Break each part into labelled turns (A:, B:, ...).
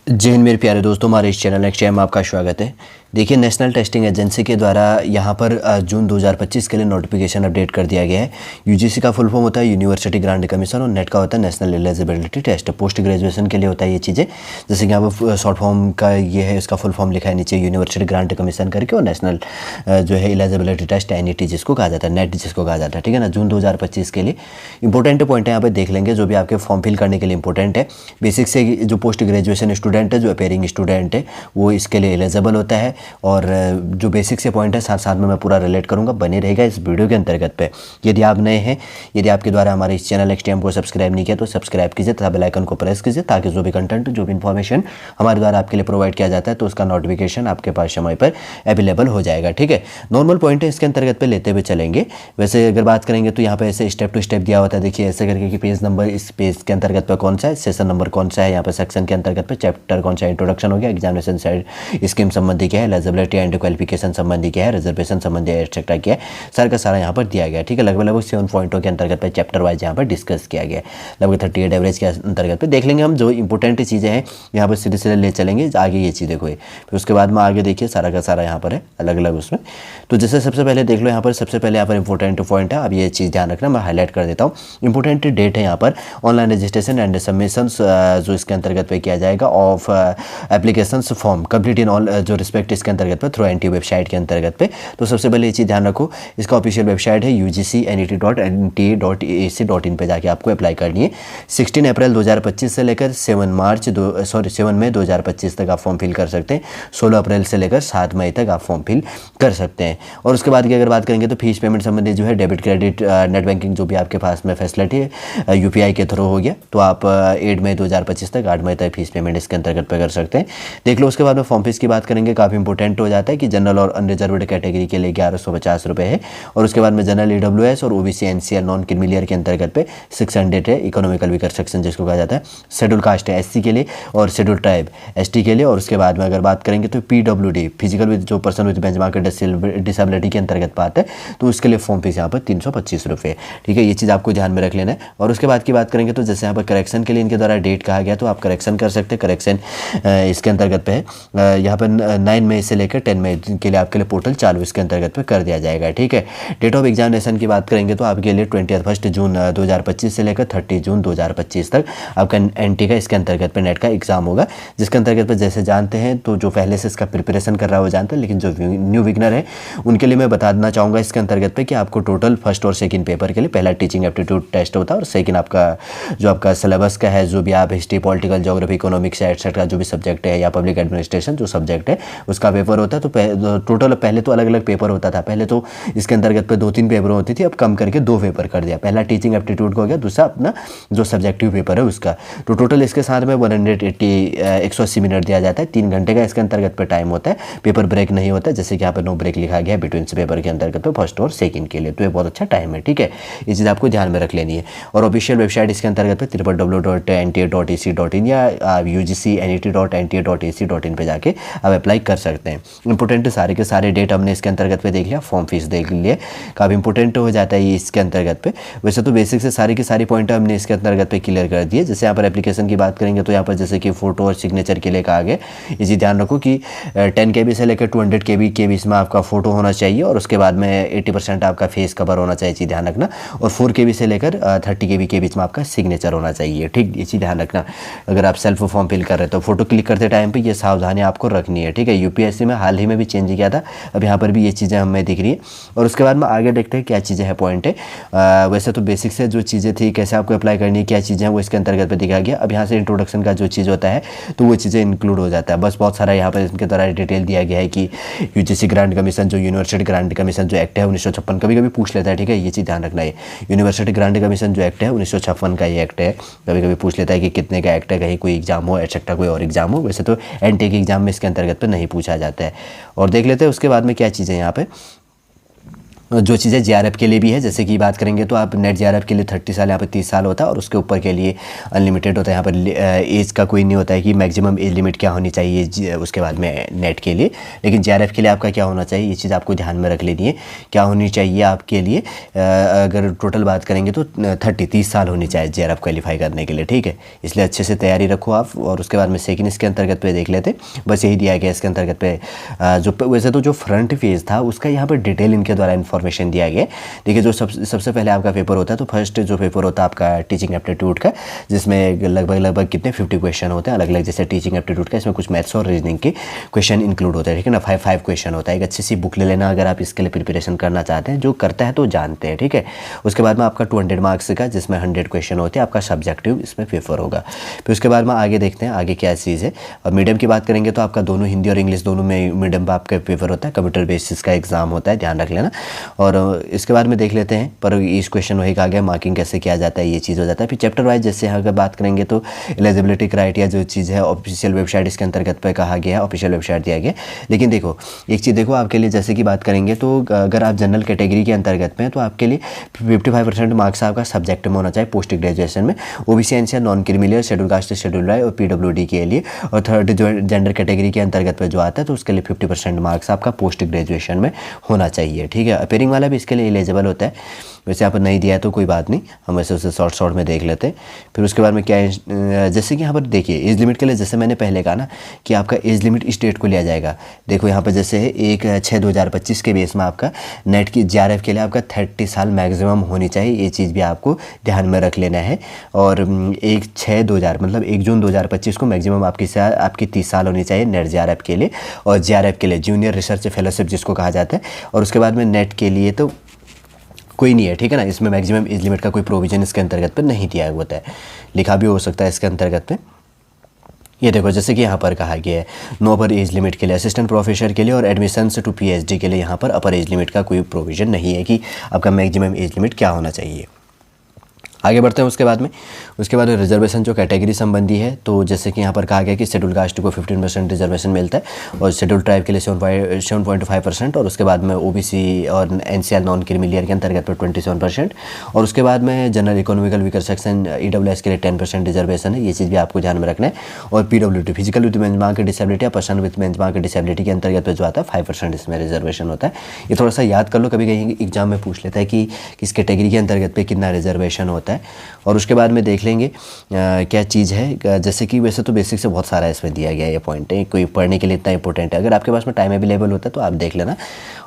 A: जय हिंद मेरे प्यारे दोस्तों, हमारे इस चैनल नेक्स्ट टाइम आपका स्वागत है। देखिए, नेशनल टेस्टिंग एजेंसी के द्वारा यहाँ पर जून 2025 के लिए नोटिफिकेशन अपडेट कर दिया गया है। यूजीसी का फुल फॉर्म होता है यूनिवर्सिटी ग्रांट कमीशन और नेट का होता है national eligibility test. Post graduation के लिए होता है ये चीज़ें, जैसे कि यहाँ पर शॉर्ट फॉर्म का ये है, इसका फुल फॉर्म लिखा है नीचे यूनिवर्सिटी ग्रांट कमीशन करके, और नेशनल जो है एलिजिबिलिटी टेस्ट NET जिसको कहा जाता है, नेट जिसको कहा जाता है, ठीक है ना। जून 2025 के लिए इंपॉर्टेंट पॉइंट है यहाँ पर देख लेंगे, जो भी आपके फॉर्म फिल करने के लिए इंपॉर्टेंट है। बेसिक से जो पोस्ट ग्रेजुएशन स्टूडेंट है, जो अपेयरिंग स्टूडेंट है, वो इसके लिए एलिजिबल होता है। और जो बेसिक से पॉइंट है साथ साथ में मैं पूरा रिलेट करूंगा, बने रहेगा इस वीडियो के अंतर्गत पे। यदि आप नए हैं, यदि आपके द्वारा हमारे इस चैनल XTM को सब्सक्राइब नहीं किया तो सब्सक्राइब कीजिए तथा बेल आइकन को प्रेस कीजिए, ताकि जो भी कंटेंट, जो भी इन्फॉर्मेशन हमारे द्वारा आपके लिए प्रोवाइड किया जाता है तो उसका नोटिफिकेशन आपके पास समय पर अवेलेबल हो जाएगा, ठीक है। नॉर्मल पॉइंट है, इसके अंतर्गत पे लेते हुए चलेंगे। वैसे अगर बात करेंगे तो यहाँ पे ऐसे स्टेप टू स्टेप दिया होता है, देखिए ऐसे करके कि पेज नंबर, इस पेज के अंतर्गत पे कौन सा है, सेशन नंबर कौन सा है, यहाँ पे सेक्शन के अंतर्गत पे चैप्टर कौन सा, इंट्रोडक्शन हो गया, एग्जामिनेशन साइड स्कीम संबंधी क्या है, एलिजिबिलिटी एंड क्वालिफिकेशन संबंधी क्या है, रिजर्वेशन संबंधी एक्सेट्रा क्या है, सारा का सारा यहाँ पर दिया गया, ठीक है। लगभग 7 पॉइंटों के अंतर्गत पे चैप्टर वाइज यहाँ पर डिस्कस किया गया, लगभग 38 एवरेज के अंतर्गत पे देख लेंगे हम। जो इंपॉर्टेंट चीज़ें हैं यहाँ पर सीधे सीधे ले चलेंगे आगे, ये चीज़ देखो। फिर उसके बाद में आगे देखिए सारा का सारा यहाँ पर है अलग अलग उसमें। तो जैसे सबसे पहले देख लो, यहाँ पर सबसे पहले यहाँ पर इंपॉर्टेंट पॉइंट है, अब ये चीज़ ध्यान रखना, मैं हाईलाइट कर देता हूँ। इंपॉर्टेंट डेट है यहाँ पर ऑनलाइन रजिस्ट्रेशन एंड सबमिशन, जो इसके अंतर्गत पे किया जाएगा, of application form complete in all जो रिस्पेक्ट इसके अंतर्गत पे थ्रू NTA वेबसाइट के अंतर्गत पे। तो सबसे पहले ये चीज़ ध्यान रखो, इसका ऑफिशियल वेबसाइट है UGC.NET.NTA.ac.in पे जाके आपको अप्लाई करनी है। 16 अप्रैल 2025 से लेकर 7 मई 2025 तक आप फॉर्म फिल कर सकते हैं। 16 अप्रैल से लेकर 7 मई तक आप फॉर्म फिल कर सकते हैं। और उसके बाद की अगर बात करेंगे तो फीस पेमेंट संबंधी जो है डेबिट क्रेडिट नेट बैंकिंग जो भी आपके पास में फैसिलिटी है UPI के थ्रू हो गया, तो आप 8 मई 2025 तक 8 मई तक फीस पेमेंट इसके अंतर्गत पे कर सकते हैं। देख लो, उसके बाद में फॉर्म फीस की बात करेंगे, काफ़ी इंपॉर्टेंट हो जाता है कि जनरल और अनरिजर्व्ड कैटेगरी के लिए 1150 रुपये है, और उसके बाद में जनरल EWS और OBC NCL नॉन क्रीमिलियर के अंतर्गत पे 600 है। इकोनॉमिकल वीकर सेक्शन जिसको कहा जाता है, शेड्यूल कास्ट है SC के लिए, और शेड्यूल ट्राइब ST के लिए। और उसके बाद में अगर बात करेंगे तो PWD फिजिकल विद जो पर्सन विद बेंचमार्क डिसेबिलिटी के अंतर्गत पाते हैं, तो उसके लिए फॉर्म फीस यहाँ पर 325 रुपये, ठीक है। ये चीज़ आपको ध्यान में रख लेना है। और उसके बाद की बात करेंगे तो जैसे यहाँ पर करेक्शन के लिए इनके द्वारा डेट कहा गया, तो आप करेक्शन कर सकते हैं। करेक्शन इसके अंतर्गत पे है, यहाँ पर 9 मई से लेकर 10 मई के लिए आपके लिए पोर्टल चालू इसके अंतर्गत पे कर दिया जाएगा, ठीक है। डेट ऑफ एग्जामिनेशन की बात करेंगे तो आपके लिए 21 जून 2025 से लेकर 30 जून 2025 तक आपका NT का इसके अंतर्गत पे नेट का एग्जाम होगा, जिसके अंतर्गत पे जैसे जानते हैं, तो जो पहले से इसका प्रिपरेशन कर रहा है वो जानते हैं, लेकिन जो न्यू बिगनर है उनके लिए मैं बता देना चाहूँगा इसके अंतर्गत पे कि आपको टोटल फर्स्ट और सेकंड पेपर के लिए पहला टीचिंग एप्टीट्यूड टेस्ट होता है, और सेकंड आपका जो आपका सिलेबस का है, जो भी आप history, political, geography, economics etcetera जो भी सब्जेक्ट है, या पब्लिक एडमिनिस्ट्रेशन जो सब्जेक्ट है उसका पेपर होता है। तो टोटल पहले तो अलग अलग पेपर होता था, पहले तो इसके अंतर्गत पे 2-3 पेपर होती थी, अब कम करके 2 पेपर कर दिया। पहला टीचिंग एप्टीट्यूड का हो गया, दूसरा अपना जो सब्जेक्टिव पेपर है उसका। तो टोटल इसके साथ में 180 मिनट दिया जाता है, 3 घंटे का इसके अंतर्गत पे टाइम होता है। पेपर ब्रेक नहीं होता है, जैसे कि यहाँ पर नो ब्रेक लिखा गया है बिटवीन पेपर के अंतर्गत पे फर्स्ट और सेकंड के लिए, तो ये बहुत अच्छा टाइम है, ठीक है। ये चीज़ आपको ध्यान में रख लेनी है। और ऑफिशियल वेबसाइट इसके अंतर्गत पे www.nta.ac.in या UGC.NET.NTA.ac.in पे जाके आप अप्लाई कर सकते हैं। इंपॉर्टेंट सारे के सारे डेट हमने इसके अंतर्गत पे देख लिया, फॉर्म फीस देख लिए, काफ़ी इंपॉर्टेंट हो जाता है ये इसके अंतर्गत पे। वैसे तो बेसिक से सारी की सारी पॉइंट हमने इसके अंतर्गत पे क्लियर कर दिए। जैसे यहाँ पर एप्लीकेशन की बात करेंगे तो यहाँ पर जैसे कि फोटो और सिग्नेचर के लिए कहा गया, ये चीज़ ध्यान रखो कि 10 KB से लेकर 200 KB के बीच में आपका फोटो होना चाहिए, और उसके बाद में 80% आपका फेस कवर होना चाहिए, चीज़ ध्यान रखना। और 4 KB से लेकर 30 KB के बीच में आपका सिग्नेचर होना चाहिए, ठीक, ये चीज़ ध्यान रखना। अगर आप सेल्फ फॉर्म फिल कर रहे हो तो फोटो क्लिक करते टाइम पे ये सावधानी आपको रखनी है, ठीक है। UPSC में हाल ही में भी चेंज किया था, अब यहाँ पर भी ये चीज़ें हमें दिख रही है। और उसके बाद में आगे देखते हैं क्या चीज़ें हैं, पॉइंट है। वैसे तो बेसिक से जो चीज़ें थी, कैसे आपको अप्लाई करनी है, क्या चीज़ें हैं, वो इसके अंतर्गत पे दिखाया गया। अब यहाँ से इंट्रोडक्शन का जो चीज़ होता है तो वो चीज़ें इंक्लूड हो जाता है। बस बहुत सारा यहाँ पर इनके द्वारा डिटेल दिया गया है कि UGC ग्रांट कमीशन, जो यूनिवर्सिटी ग्रांट कमीशन जो एक्ट है 1956, कभी कभी पूछ लेता है, ठीक है, ये चीज़ ध्यान रखना है। यूनिवर्सिटी ग्रांट कमीशन जो एक्ट है 1956 का ये एक्ट है, कभी कभी पूछ लेता है कि कितने का एक्ट है, कहीं कोई एग्जाम हो एक्सेट्रा, कोई और एग्जाम हो। वैसे तो NTA के एग्जाम में इसके अंतर्गत पे नहीं पूछा जाता है। और देख लेते हैं उसके बाद में क्या चीज़ें यहाँ पे। जो चीज़ें जेआरएफ के लिए भी है, जैसे कि बात करेंगे तो आप नेट जेआरएफ के लिए 30 साल, यहाँ पर 30 साल होता है और उसके ऊपर के लिए अनलिमिटेड होता है। यहाँ पर एज का कोई नहीं होता है कि मैक्सिमम एज लिमिट क्या होनी चाहिए उसके बाद में नेट के लिए, लेकिन जेआरएफ के लिए आपका क्या होना चाहिए, ये चीज़ आपको ध्यान में रख लेनी है। क्या होनी चाहिए आपके लिए, अगर टोटल बात करेंगे तो 30 साल होनी चाहिए जेआरएफ क्वालिफाई करने के लिए, ठीक है। इसलिए अच्छे से तैयारी रखो आप। और उसके बाद में सेकंड इसके अंतर्गत पे देख लेते, बस यही दिया गया इसके अंतर्गत पे। जो वैसे तो जो फ्रंट पेज था उसका यहाँ पर डिटेल इनके द्वारा इन्फॉर्मेशन दिया गया। देखिए जो सबसे पहले आपका पेपर होता है, तो फर्स्ट जो पेपर होता है आपका टीचिंग एप्टीट्यूड का, जिसमें लगभग कितने 50 क्वेश्चन होते हैं अलग अलग। जैसे टीचिंग एप्टीट्यूड का, इसमें कुछ मैथ्स और रीजनिंग के क्वेश्चन इंक्लूड होते हैं, ठीक है ना। 5 क्वेश्चन होता है। एक अच्छी सी बुक ले लेना अगर आप इसके लिए प्रिपरेशन करना चाहते हैं, जो करता है तो जानते हैं, ठीक है। उसके बाद में आपका 200 मार्क्स का, जिसमें 100 क्वेश्चन होते हैं, आपका सब्जेक्टिव इसमें पेपर होगा। फिर उसके बाद में आगे देखते हैं आगे क्या चीज़ है। और मीडियम की बात करेंगे तो आपका दोनों हिंदी और इंग्लिश दोनों में मीडियम का आपका पेपर होता है। कंप्यूटर बेसिस का एग्जाम होता है, ध्यान रख लेना। और इसके बाद में देख लेते हैं, पर इस क्वेश्चन वही कहा गया मार्किंग कैसे किया जाता है, ये चीज़ हो जाता है। फिर चैप्टर वाइज जैसे अगर बात करेंगे तो एलिजिबिलिटी क्राइटेरिया जो चीज़ है ऑफिशियल वेबसाइट इसके अंतर्गत पे कहा गया है, ऑफिशियल वेबसाइट दिया गया। लेकिन देखो एक चीज़ देखो आपके लिए, जैसे कि बात करेंगे तो अगर आप जनरल कैटेगरी के अंतर्गत में, तो आपके लिए 55% मार्क्स आपका सब्जेक्ट में होना चाहिए पोस्ट ग्रेजुएशन में। OBC NCR, non creamy layer, schedule caste, schedule tribe और पीडब्ल्यूडी के लिए। और थर्ड जो जेंडर कैटेगरी के अंतर्गत पे जो आता है, तो उसके लिए 50% मार्क्स आपका पोस्ट ग्रेजुएशन में होना चाहिए, ठीक है। अपेयरिंग वाला भी इसके लिए एलिजिबल होता है। वैसे यहाँ पर नहीं दिया है तो कोई बात नहीं, हम वैसे उसे शॉर्ट में देख लेते हैं। फिर उसके बाद में क्या है, जैसे कि यहाँ पर देखिए एज लिमिट के लिए, जैसे मैंने पहले कहा ना कि आपका एज लिमिट इस डेट को लिया जाएगा। देखो यहाँ पर जैसे 1/6/2025 के बेस में आपका नेट की जेआरएफ के लिए आपका 30 साल मैक्सिमम होनी चाहिए, ये चीज़ भी आपको ध्यान में रख लेना है। और 1/6/2000 मतलब 1 जून 2025 को मैक्सिमम आपकी 30 साल होनी चाहिए नेट जेआरएफ के लिए। और जेआरएफ के लिए जूनियर रिसर्च फेलोशिप जिसको कहा जाता है। और उसके बाद में नेट के लिए तो कोई नहीं है, ठीक है ना। इसमें मैक्सिमम एज लिमिट का कोई प्रोविजन इसके अंतर्गत पर नहीं दिया होता है, लिखा भी हो सकता है इसके अंतर्गत में। ये देखो जैसे कि यहाँ पर कहा गया है नो अपर एज लिमिट के लिए, असिस्टेंट प्रोफेसर के लिए और एडमिशन टू पीएचडी के लिए यहाँ पर अपर एज लिमिट का कोई प्रोविजन नहीं है कि आपका मैक्सिमम एज लिमिट क्या होना चाहिए। आगे बढ़ते हैं उसके बाद रिजर्वेशन जो कैटेगरी संबंधी है, तो जैसे कि यहाँ पर कहा गया कि शेड्यूल कास्ट को 15% रिजर्वेशन मिलता है और शेड्यूल ट्राइब के लिए 7.5% और उसके बाद में ओबीसी और एनसीआर नॉन क्रीमिलियर के अंतर्गत पर 27% और उसके बाद में general economical weaker section EWS के लिए 10% रिजर्वेशन है, ये चीज़ भी आपको ध्यान में रखना है। और PWD physical with benchmark disability या पर्सन विद बेंचमार्क डिसेबिलिटी के अंतर्गत जो आता है 5% इसमें रिजर्वेशन होता है। ये थोड़ा सा याद कर लो, कभी कहीं एग्जाम में पूछ लेता है कि किस कैटेगरी के अंतर्गत पे कितना रिजर्वेशन होता है। और उसके बाद में देख लेंगे क्या चीज़ है, जैसे कि वैसे तो बेसिक से बहुत सारा इसमें दिया गया है, ये पॉइंट है कोई पढ़ने के लिए इतना इंपॉर्टेंट है, अगर आपके पास में टाइम अवेलेबल होता है तो आप देख लेना।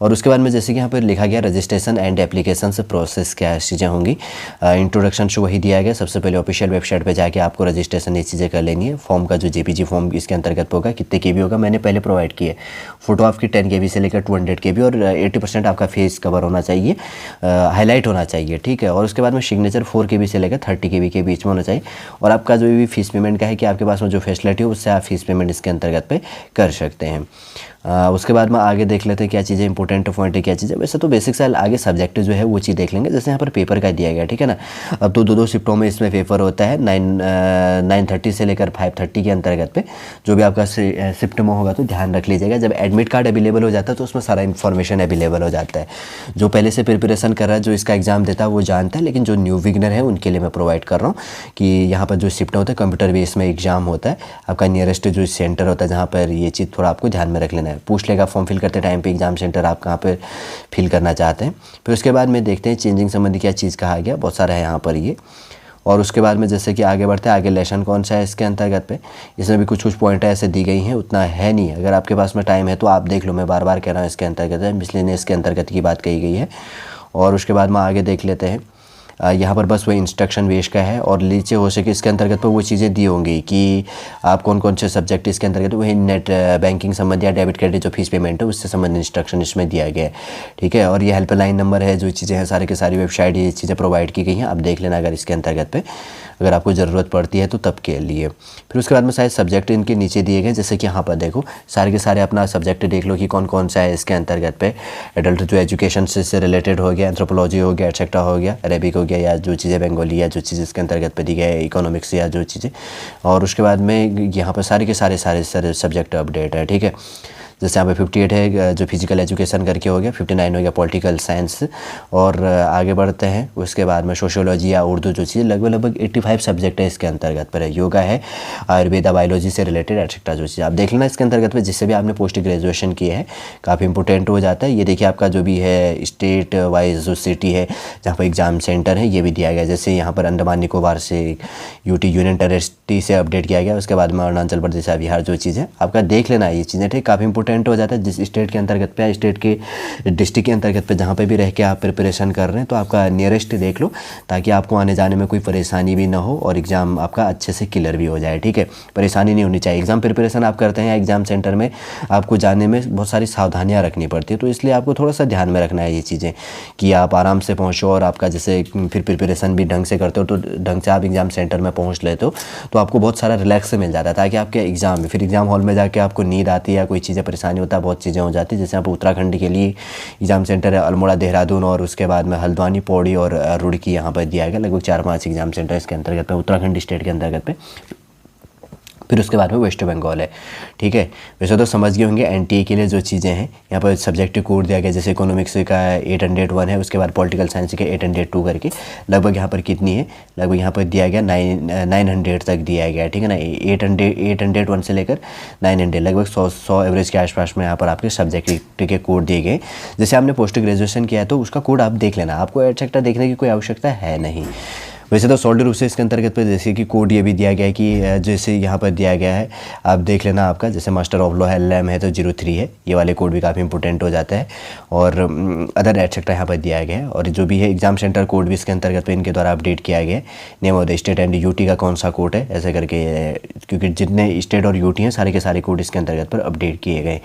A: और उसके बाद में जैसे कि यहाँ पर लिखा गया रजिस्ट्रेशन एंड एप्लीकेशन से प्रोसेस क्या चीज़ें होंगी। इंट्रोडक्शन से वही दिया गया, सबसे पहले ऑफिशियल वेबसाइट पर जाके आपको रजिस्ट्रेशन ये चीज़ें कर लेनी है। फॉर्म का जो जेपीजी फॉर्म इसके अंतर्गत होगा, कितने KB होगा मैंने पहले प्रोवाइड किया है। फोटो आपकी 10 KB से लेकर 200 KB और 80% आपका फेस कवर होना चाहिए, हाईलाइट होना चाहिए, ठीक है। और उसके बाद में सिग्नेचर 4 KB से लेकर 30 KB के बीच में होना चाहिए। और आपका जो भी फीस पेमेंट का है कि आपके पास में जो फैसिलिटी हो उससे आप फीस पेमेंट इसके अंतर्गत पे कर सकते हैं। उसके बाद में आगे देख लेते हैं क्या चीज़ें इंपॉर्टेंट पॉइंट है, क्या चीज़ें। वैसे तो बेसिक से आगे सब्जेक्ट जो है वो चीज़ देख लेंगे, जैसे यहाँ पर पेपर का दिया गया, ठीक है ना। अब तो 2 शिफ्टों में इसमें पेपर होता है, 9:30 से लेकर 5:30 के अंतर्गत पे। जो भी आपका शिफ्ट में होगा तो ध्यान रख लीजिएगा। जब एडमिट कार्ड अवेलेबल हो जाता है तो उसमें सारा इन्फॉर्मेशन अवेलेबल हो जाता है। जो पहले से प्रिपरेशन कर रहा है, जो इसका एग्जाम देता है वो जानता है, लेकिन जो न्यू बिगिनर है उनके लिए मैं प्रोवाइड कर रहा हूँ कि यहाँ पर जो शिफ्ट होता है कंप्यूटर बेस में एग्जाम होता है। आपका नियरेस्ट जो सेंटर होता है जहाँ पर, ये चीज़ थोड़ा आपको ध्यान में रख लेना है। पूछ लेगा फॉर्म फिल करते टाइम पे एग्जाम सेंटर आप कहाँ पर फिल करना चाहते हैं। फिर उसके बाद में देखते हैं चेंजिंग संबंधी क्या चीज़ कहा गया, बहुत सारा है यहाँ पर ये। और उसके बाद में जैसे कि आगे बढ़ते हैं, आगे लेसन कौन सा है इसके अंतर्गत पे, इसमें भी कुछ पॉइंट ऐसे दी गई हैं, उतना है नहीं। अगर आपके पास में टाइम है तो आप देख लो, मैं बार बार कह रहा हूँ इसके अंतर्गत है, मिसलेनियस के अंतर्गत की बात कही गई है। और उसके बाद में आगे देख लेते हैं, यहाँ पर बस वही इंस्ट्रक्शन बेस का है और नीचे हो सके इसके अंतर्गत पर वो चीज़ें दी होंगी कि आप कौन कौन से सब्जेक्ट इसके अंतर्गत, वही नेट बैंकिंग संबंधी या डेबिट क्रेडिट जो फीस पेमेंट है उससे संबंधित इंस्ट्रक्शन इसमें दिया गया है, ठीक है। और ये हेल्पलाइन नंबर है, जो चीज़ें हैं सारी की सारी वेबसाइट ये चीज़ें प्रोवाइड की गई हैं, आप देख लेना अगर इसके अंतर्गत पे अगर आपको ज़रूरत पड़ती है तो तब के लिए। फिर उसके बाद में शायद सब्जेक्ट इनके नीचे दिए गए, जैसे कि यहाँ पर देखो सारे के सारे अपना सब्जेक्ट देख लो कि कौन कौन सा है इसके अंतर्गत पे। एडल्ट जो एजुकेशन से रिलेटेड हो गया, एंथ्रोपोलॉजी हो गया, एक्सेट्रा हो गया, अरेबिक हो गया, या जो चीज़ें बंगाली या जो चीज़ इसके अंतर्गत पे दी गई है, इकोनॉमिक्स या जो चीज़ें। और उसके बाद में यहाँ पर सारे के सारे सब्जेक्ट अपडेट है, ठीक है। जैसे यहाँ पे 58 है जो फिजिकल एजुकेशन करके हो गया, 59 हो गया पॉलिटिकल साइंस। और आगे बढ़ते हैं, उसके बाद में सोशियोलॉजी या उर्दू जो चीज़ लगभग 85 सब्जेक्ट है इसके अंतर्गत पर है। योगा है, आयुर्वेदा, बायोलॉजी से रिलेटेड एक्सेट्रा जो चीज़ आप देख लेना इसके अंतर्गत में, जिससे भी आपने पोस्ट ग्रेजुएशन की है काफ़ी इंपॉर्टेंट हो जाता है। ये देखिए आपका जो भी है स्टेट वाइज जो सिटी है जहाँ पर एग्ज़ाम सेंटर है ये भी दिया गया, जैसे यहाँ पर अंडमान निकोबार से यूटी यूनियन टेरिटरी से अपडेट किया गया। उसके बाद में अरुणाचल प्रदेश या बिहार जो चीज़ है आपका देख लेना ये चीज़ें, ठीक, काफ़ी इंपॉर्टेंट हो जाता है। जिस स्टेट के अंतर्गत पे, स्टेट के डिस्ट्रिक्ट के अंतर्गत पे जहाँ पे भी रह के आप प्रिपरेशन कर रहे हैं तो आपका नियरेस्ट देख लो, ताकि आपको आने जाने में कोई परेशानी भी ना हो और एग्ज़ाम आपका अच्छे से क्लियर भी हो जाए, ठीक है। परेशानी नहीं होनी चाहिए। एग्ज़ाम प्रिपरेशन आप करते हैं, एग्ज़ाम सेंटर में आपको जाने में बहुत सारी सावधानियाँ रखनी पड़ती है, तो इसलिए आपको थोड़ा सा ध्यान में रखना है ये चीज़ें कि आप आराम से पहुँचो और आपका जैसे फिर प्रिपरेशन भी ढंग से करते हो तो ढंग से आप एग्ज़ाम सेंटर में पहुँच लेते हो तो आपको बहुत सारा रिलैक्स मिल जाता है, ताकि आपके एग्ज़ाम में फिर एग्ज़ाम हॉल में जाके आपको नींद आती है या कोई चीज़ें परेशानी होता है, बहुत चीज़ें हो जाती है। जैसे यहाँ पर उत्तराखंड के लिए एग्ज़ाम सेंटर है अल्मोड़ा, देहरादून और उसके बाद में हल्द्वानी, पौड़ी और रुड़की यहाँ पर दिया गया। लगभग 4-5 एग्ज़ाम सेंटर इसके अंतर्गत पे उत्तराखंड स्टेट के अंतर्गत पे। फिर उसके बाद में वेस्ट बंगाल है, ठीक है। वैसे तो समझ गए होंगे एनटीए के लिए जो चीज़ें हैं यहाँ पर सब्जेक्टिव कोड दिया गया, जैसे इकोनॉमिक्स का 801 है, उसके बाद पॉलिटिकल साइंस के 802 करके लगभग यहाँ पर कितनी है, लगभग यहाँ पर दिया गया 900 तक दिया गया, ठीक है ना। 801 से लेकर 900 लगभग 100 एवरेज के आसपास में यहाँ पर आपके सब्जेक्ट के कोड दिए गए। जैसे आपने पोस्ट ग्रेजुएशन किया है तो उसका कोड आप देख लेना, आपको एक्सेट्रा देखने की कोई आवश्यकता है नहीं। वैसे तो सॉलिड रूप से इसके अंतर्गत पे जैसे कि कोड ये भी दिया गया है कि जैसे यहाँ पर दिया गया है आप देख लेना, आपका जैसे मास्टर ऑफ लॉ है, LM है तो 03 है, ये वाले कोड भी काफ़ी इंपॉर्टेंट हो जाता है। और अदर एटसेट्रा यहाँ पर दिया गया है। और जो भी है एग्जाम सेंटर कोड भी इसके अंतर्गत पे इनके द्वारा अपडेट किया गया है। Name of the state and UT का कौन सा कोड है ऐसे करके, क्योंकि जितने स्टेट और यूटी हैं सारे के सारे कोड इसके अंतर्गत पर अपडेट किए गए।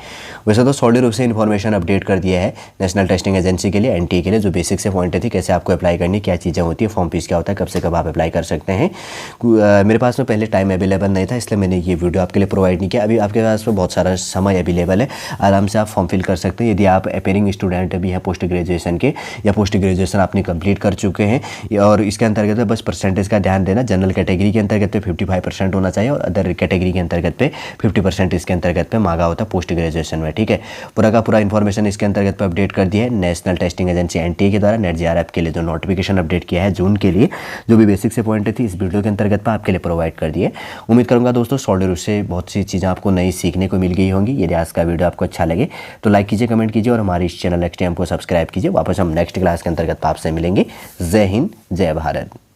A: वैसे तो सॉलिड रूप से इन्फॉर्मेशन अपडेट कर दिया है नेशनल टेस्टिंग एजेंसी के लिए, एनटीए के लिए, जो बेसिक से पॉइंट थी कैसे आपको अप्लाई करनी, क्या चीज़ें होती है, फॉर्म फीस क्या होता है, कब से कब आप अप्लाई कर सकते हैं। मेरे पास में पहले टाइम अवेलेबल नहीं था इसलिए मैंने ये वीडियो आपके लिए प्रोवाइड नहीं किया। अभी आपके पास में बहुत सारा समय अवेलेबल है, आराम से आप फॉर्म फिल कर सकते हैं। यदि आप अपेयरिंग स्टूडेंट भी हैं पोस्ट ग्रेजुएशन के, या पोस्ट ग्रेजुएशन आपने कंप्लीट कर चुके हैं, और इसके अंतर्गत बस परसेंटेज का ध्यान देना, जनरल कैटेगरी के अंतर्गत पे 55% होना चाहिए और अदर कैटेगरी के अंतर्गत पे 50% इसके अंतर्गत पे मांगा होता है पोस्ट ग्रेजुएशन में, ठीक है। पूरा का पूरा इन्फॉर्मेशन इसके अंतर्गत पे अपडेट कर दिया है नेशनल टेस्टिंग एजेंसी एनटीए के द्वारा। नेट जेआरएफ के लिए जो नोटिफिकेशन अपडेट किया है जून के लिए, जो भी बेसिक से पॉइंट थी इस वीडियो के अंतर्गत पर आपके लिए प्रोवाइड कर दिए। उम्मीद करूंगा दोस्तों सॉलिड रूप से बहुत सी चीज़ें आपको नई सीखने को मिल गई होंगी। यदि आज का वीडियो आपको अच्छा लगे तो लाइक कीजिए, कमेंट कीजिए और हमारे इस चैनल नेक्स्ट टाइम को सब्सक्राइब कीजिए। वापस हम नेक्स्ट क्लास के अंतर्गत आपसे मिलेंगे। जय हिंद, जय भारत।